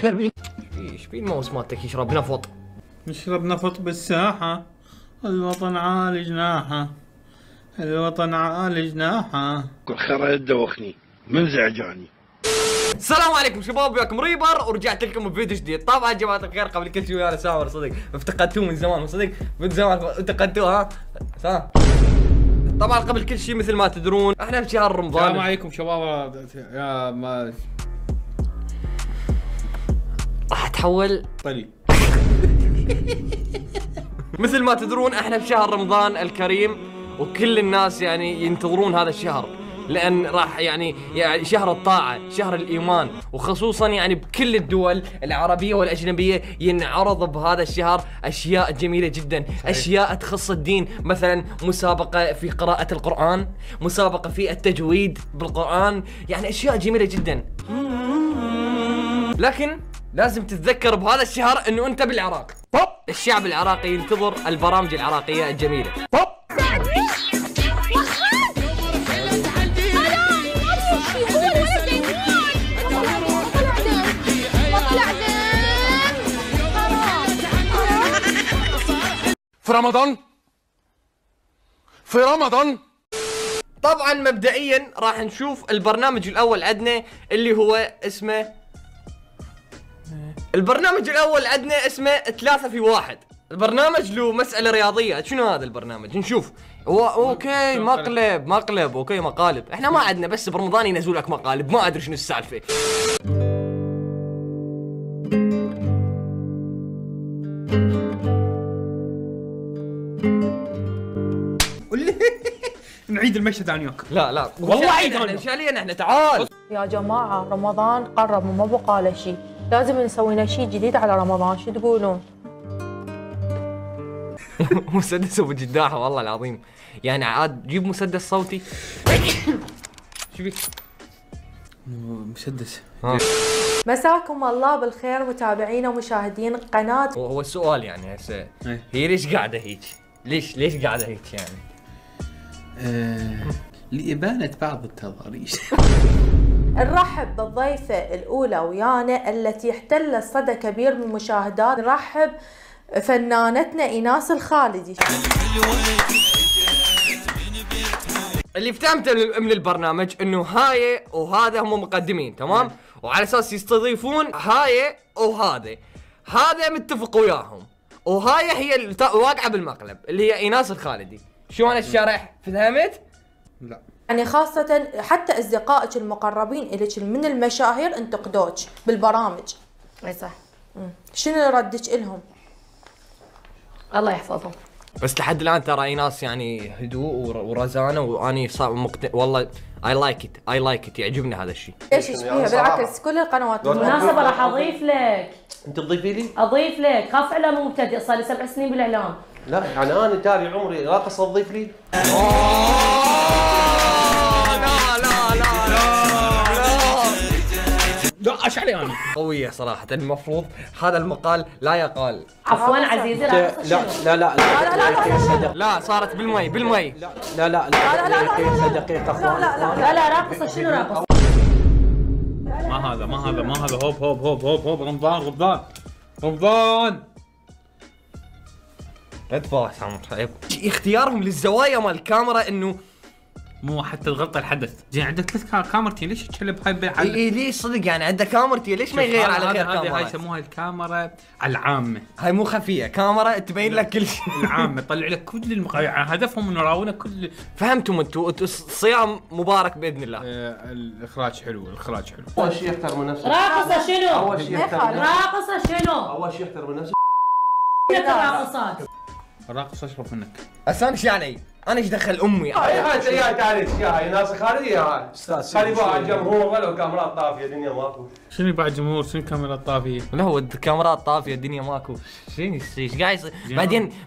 ايش في الماوس مالتك يشرب نفط؟ نشرب نفط بالساحة، الوطن عالي جناحه، الوطن عالي جناحه. كل خير يدوخني منزعجاني. السلام عليكم شباب، وياكم ريبر ورجعت لكم بفيديو جديد. طبعا جماعة الخير قبل كل شيء انا سامر صدق افتقدتوه من زمان، صدق من زمان افتقدتوه ها. طبعا قبل كل شيء مثل ما تدرون احنا في شهر رمضان. السلام عليكم شباب. يا ما راح اتحول طلي. مثل ما تدرون احنا في شهر رمضان الكريم، وكل الناس يعني ينتظرون هذا الشهر، لان راح يعني شهر الطاعة، شهر الايمان، وخصوصا يعني بكل الدول العربية والاجنبية ينعرض بهذا الشهر اشياء جميلة جدا، اشياء تخص الدين، مثلا مسابقة في قراءة القرآن، مسابقة في التجويد بالقرآن، يعني اشياء جميلة جدا. لكن لازم تتذكر بهذا الشهر انه انت بالعراق. الشعب العراقي ينتظر البرامج العراقية الجميلة. في رمضان طبعا مبدئيا راح نشوف البرنامج الاول عندنا اللي هو اسمه، البرنامج الاول عندنا اسمه 3 في 1. البرنامج له مسألة رياضية. شنو هذا البرنامج؟ نشوف. اوكي مقلب اوكي مقالب. احنا ما عندنا، بس برمضان ينزلوا لك مقالب، ما ادري شنو السالفة. نعيد المشهد ثاني وياك. لا والله عيد فعليا احنا تعال. يا جماعة رمضان قرب وما بقى له شيء، لازم نسوي لنا شيء جديد على رمضان، شو تقولون؟ مسدس ابو جداحة والله العظيم، يعني عاد جيب مسدس صوتي. شو بيك؟ مسدس. مساكم الله بالخير متابعينا ومشاهدين قناة. هو السؤال يعني هسه هي ليش قاعدة هيك؟ ليش قاعدة هيك يعني؟ لإبانة بعض التضاريس. نرحب بالضيفة الأولى ويانا التي احتلت صدى كبير من المشاهدات. نرحب فنانتنا إيناس الخالدي. اللي فهمته من البرنامج انه هاي وهذا هم مقدمين، تمام؟ وعلى اساس يستضيفون هاي وهذا، هذا متفق وياهم، وهاي هي الواقعة بالمقلب اللي هي إيناس الخالدي. شو انا الشرح؟ فهمت؟ لا يعني خاصة حتى أصدقائك المقربين إليك من المشاهير انتقدوك بالبرامج. اي صح. شنو ردك إلهم؟ الله يحفظهم. بس لحد الان ترى ايناس يعني هدوء ورزانه، واني والله اي لايك ات يعجبني هذا الشيء. ليش ايش فيها؟ بالعكس كل القنوات بالمناسبة راح اضيف لك. انت تضيفي لي؟ اضيف لك، خاف اعلام مبتدئ، صار لي 7 سنين بالاعلام. لا يعني انا تالي عمري راقص تضيف لي؟ لا ايش علي انا؟ قوية صراحة، المفروض هذا المقال لا يقال. عفوا عزيزي راقصة شنو؟ لا صارت بالمي لا دقيقة لا راقصة شنو راقصة؟ ما هذا هوب رمضان لا تفاح عيب. اختيارهم للزوايا مال الكاميرا انه مو حتى الغلطة الحدث. زين عندك 3 كاميرتين، ليش تشلب هاي بالعلم؟ اي ليش صدق يعني عنده كاميرتين، ليش ما يغير على غير كاميرا؟ هاي يسموها الكاميرا العامة. هاي مو خفية، كاميرا تبين لك كل شيء. العامة تطلع لك كل المقاطع، هدفهم انه يراونا كل. فهمتم انتم؟ الصيام مبارك باذن الله. الاخراج حلو. اول شيء يختار من نفسه. راقصة شنو؟ اول شيء يختار من نفسه. الراقصات. الراقص اشرف منك. انا ايش يعني؟ انا ايش دخل امي؟ هاي تعال يا ناس خالدي يا استاذ. خلي بقى الجمهور ولو كاميرات طافيه الدنيا ماكو. شنو بعد جمهور؟ شنو كاميرات طافيه؟ لا هو الكاميرات طافيه الدنيا ماكو. شنو ايش قاعد يصير؟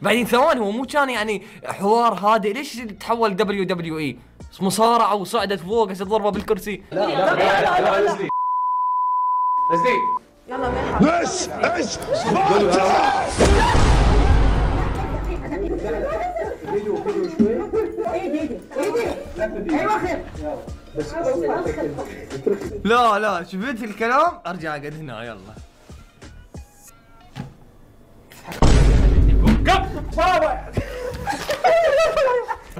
بعدين ثواني، هو مو كان يعني حوار هادئ، ليش تحول WWE مصارعه وصعدت فوق هسه تضربه بالكرسي؟ لا نزلي يلا ملحق. بس لا شفت الكلام؟ ارجع اقعد هنا يلا.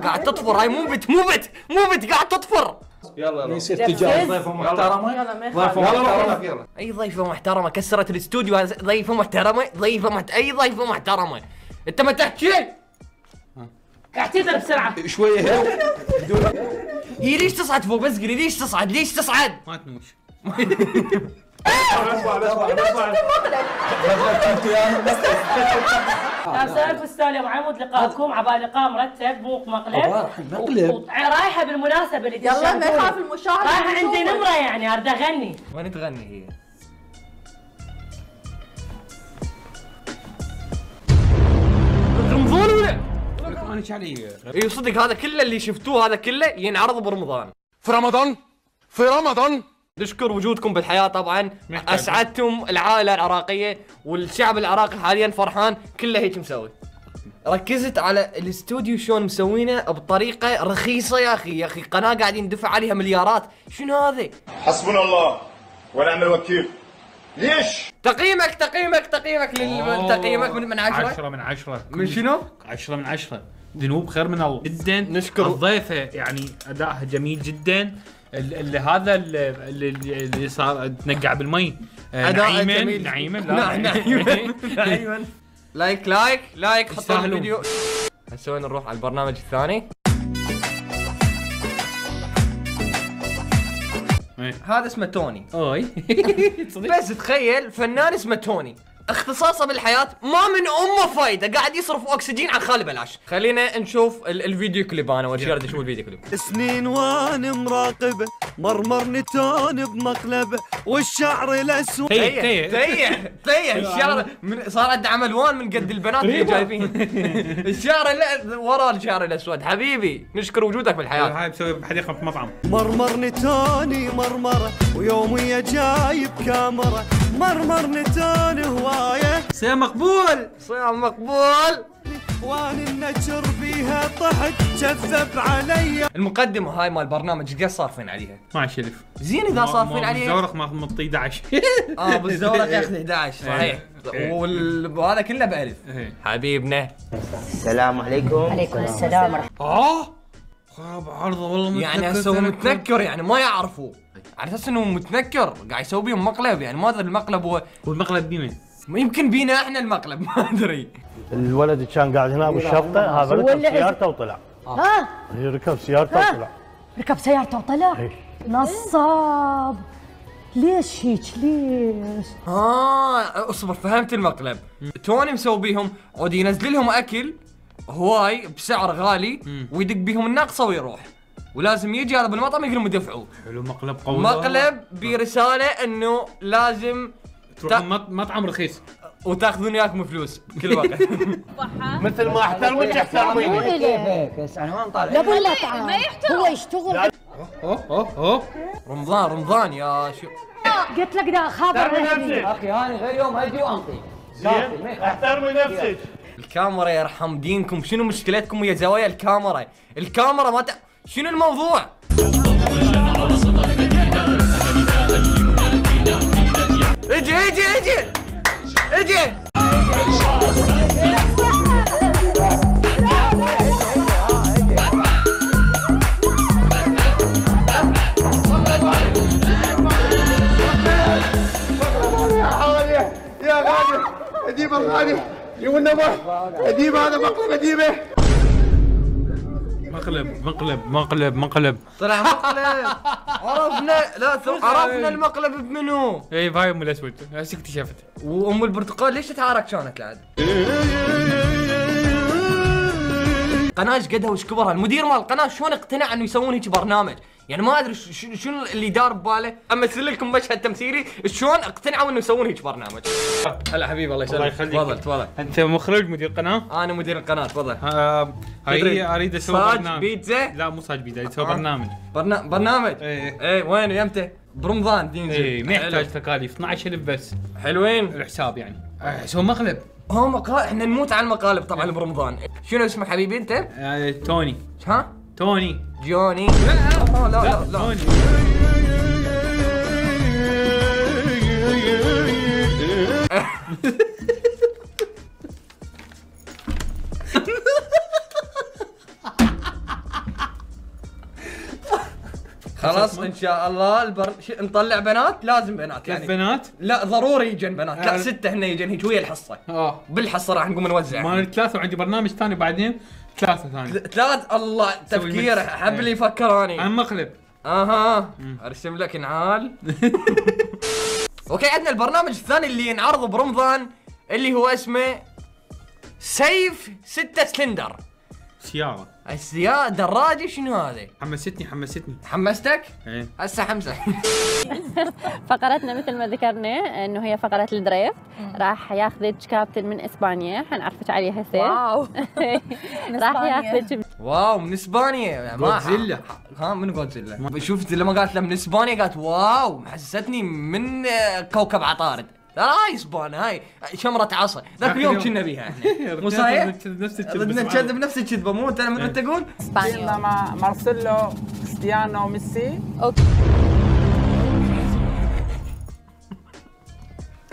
قاعد تطفر هاي مو بت قاعد تطفر. يلا يصير تجارة ضيفة محترمة. يلا ما ضيفة يخالف. محترمة. يلا. اي ضيفه محترمه كسرت الاستوديو. ضيفه محترمه اي ضيفه محترمه. انت ما تحكي قاعد تضرب بسرعه. شوية هي ليش تصعد فوق؟ بس قولي ليش تصعد؟ ما تنوش. مساء الفستان يا ابو عمود، لقاءكم عبال لقاء مرتب مو مقلب. مقلب. رايحه بالمناسبه اللي يلا ما تشاركوني. يخاف المشاهد. رايحه عندي نمره يعني اريد اغني. وين تغني هي؟ رمضان ولا؟ انا ايش علي؟ اي صدق هذا كله اللي شفتوه هذا كله ينعرض برمضان. في رمضان في رمضان. نشكر وجودكم بالحياة طبعا. اسعدتم العائلة العراقية والشعب العراقي حاليا فرحان كله هيك مسوي. ركزت على الاستوديو شلون مسوينه بطريقة رخيصة يا اخي قناة قاعدين ندفع عليها مليارات. شنو هذا؟ حسبنا الله ونعم الوكيل. ليش؟ تقييمك تقييمك من 10؟ 10 من 10. من شنو؟ 10 من 10. ذنوب خير من الله جدا. نشكر الضيفة يعني ادائها جميل جدا. اللي هذا اللي صار تنقع بالمي. نعيما نعيما لايك حطوا الفيديو. هسه وين نروح على البرنامج الثاني؟ هذا اسمه توني. اوي بس تخيل فنان اسمه توني اختصاصه بالحياة ما من امه فايدة قاعد يصرف اكسجين على خالي بلاش. خلينا نشوف الفيديو كليب. انا اول شيء اريد اشوف الفيديو كليب. سنين وانا مراقبه مرمرني تون بمقلبه والشعر الاسود. تيه الشعر صار عنده عمل وان من قد البنات اللي جايبين. الشعر ورا الشعر الاسود. حبيبي نشكر وجودك بالحياة. هاي مسوي بحديقة في مطعم. مرمرني توني مرمره ويومي جايب كاميرا مرمرني تون هوايه صيام مقبول. وانا النجر بيها طحت كذب علي. المقدمة هاي مال البرنامج قد صارفين عليها؟ ما شرف زين اذا صارفين عليها. بالزورق ما مطي 11. بالزورق ياخذ 11 صحيح. وهذا كله بألف. حبيبنا السلام عليكم. عليكم السلام ورحمه. خرب عرضه والله. يعني هسه هو متنكر يعني ما يعرفوا على اساس انه متنكر قاعد يسوي بيهم مقلب. يعني ما ادري المقلب هو والمقلب بيمين. يمكن بينا احنا المقلب ما ادري. الولد كان قاعد هنا بالشرطه هذا ركب سيارته وطلع. ها ركب سيارته وطلع. ركب سيارته وطلع. نصاب. ليش هيك ليش؟ اصبر فهمت المقلب. توني مسوي بيهم عود ينزل لهم اكل هواي بسعر غالي ويدق بيهم الناقصه ويروح. ولازم يجي هذا بالمطعم يقولون يدفعوا. حلو مقلب قوي. مقلب برساله انه لازم تروح مطعم رخيص وتاخذون وياكم فلوس كل وقت. مثل ما احترمك احترميني. كيفك؟ بس انا ما مطالع. لا ولا تعال هو يشتغل. اوه رمضان يا شو. قلت لك ده خابر اخي هاني غير يوم اجي وانطي. احترمي نفسك. الكاميرا يرحم دينكم. شنو مشكلتكم ويا زوايا الكاميرا؟ الكاميرا ما شنو الموضوع؟ اجي يا غالي اديب الغالي والنبي اديب هذا مقلب اديبه. مقلب طلع مقلب. عرفنا المقلب بمنو؟ اي باي ام الاسود هسه اكتشفت. وام البرتقال ليش تتعارك كانت العاد؟ قناة ايش قدها وش كبرها؟ المدير مال القناة شلون اقتنع انه يسوون هيك برنامج؟ يعني ما ادري شنو اللي دار بباله. امثل لكم مشهد تمثيلي شلون اقتنعوا انه يسوون هيك برنامج. هلا حبيبي الله يسلمك. تفضل. انت مخرج مدير قناه؟ انا مدير القناة تفضل. هاي اريد اسوي برنامج. بيتزا؟ لا مو صاج بيتزا اسوي برنامج. برنامج؟ ايه وين يمتى؟ برمضان دينجي. ايه ما يحتاج تكاليف 12000 بس. حلوين الحساب يعني. سوي مقلب. احنا نموت على المقالب طبعا برمضان. شنو اسمك حبيبي انت؟ توني. ها؟ توني. جوني. لا توني. شاء الله نطلع بنات، لازم بنات 3 بنات؟ لا ضروري يجن بنات، لا 6 هن يجن هيك ويا الحصه. بالحصه راح نقوم نوزع. ما 3 وعندي برنامج ثاني بعدين 3 ثاني. 3 الله تفكير حب اللي يفكراني. عم مقلب. ارسم لك نعال. اوكي عندنا البرنامج الثاني اللي ينعرض برمضان اللي هو اسمه سيف 6 سلندر. سيارة. السيارة دراجة شنو هذا؟ حمستني. حمستك؟ ايه هسه حمسك. فقرتنا مثل ما ذكرنا انه هي فقرة الدريفت، راح ياخذك كابتن من اسبانيا، حنعرفك عليه هسه. واو. راح ياخذك. واو من اسبانيا. جودزيلا. من جودزيلا؟ شفت لما قالت له من اسبانيا قالت واو، حسستني من كوكب عطارد. لا هاي اسبانيا، هاي شمرة عصا، ذاك اليوم كنا بيها احنا. مو صحيح؟ بدنا نكذب نفس الكذبة، مو انت لما تقول؟ اسبانيا مع مارسيلو كريستيانو ميسي. اوكي.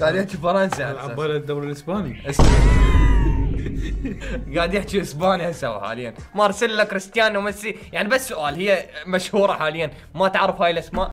قاعد يحكي فرنسي عبالة الدوري الاسباني. قاعد يحكي اسباني هسه حاليا. مارسيلو كريستيانو ميسي، يعني بس سؤال، هي مشهورة حاليا ما تعرف هاي الاسماء؟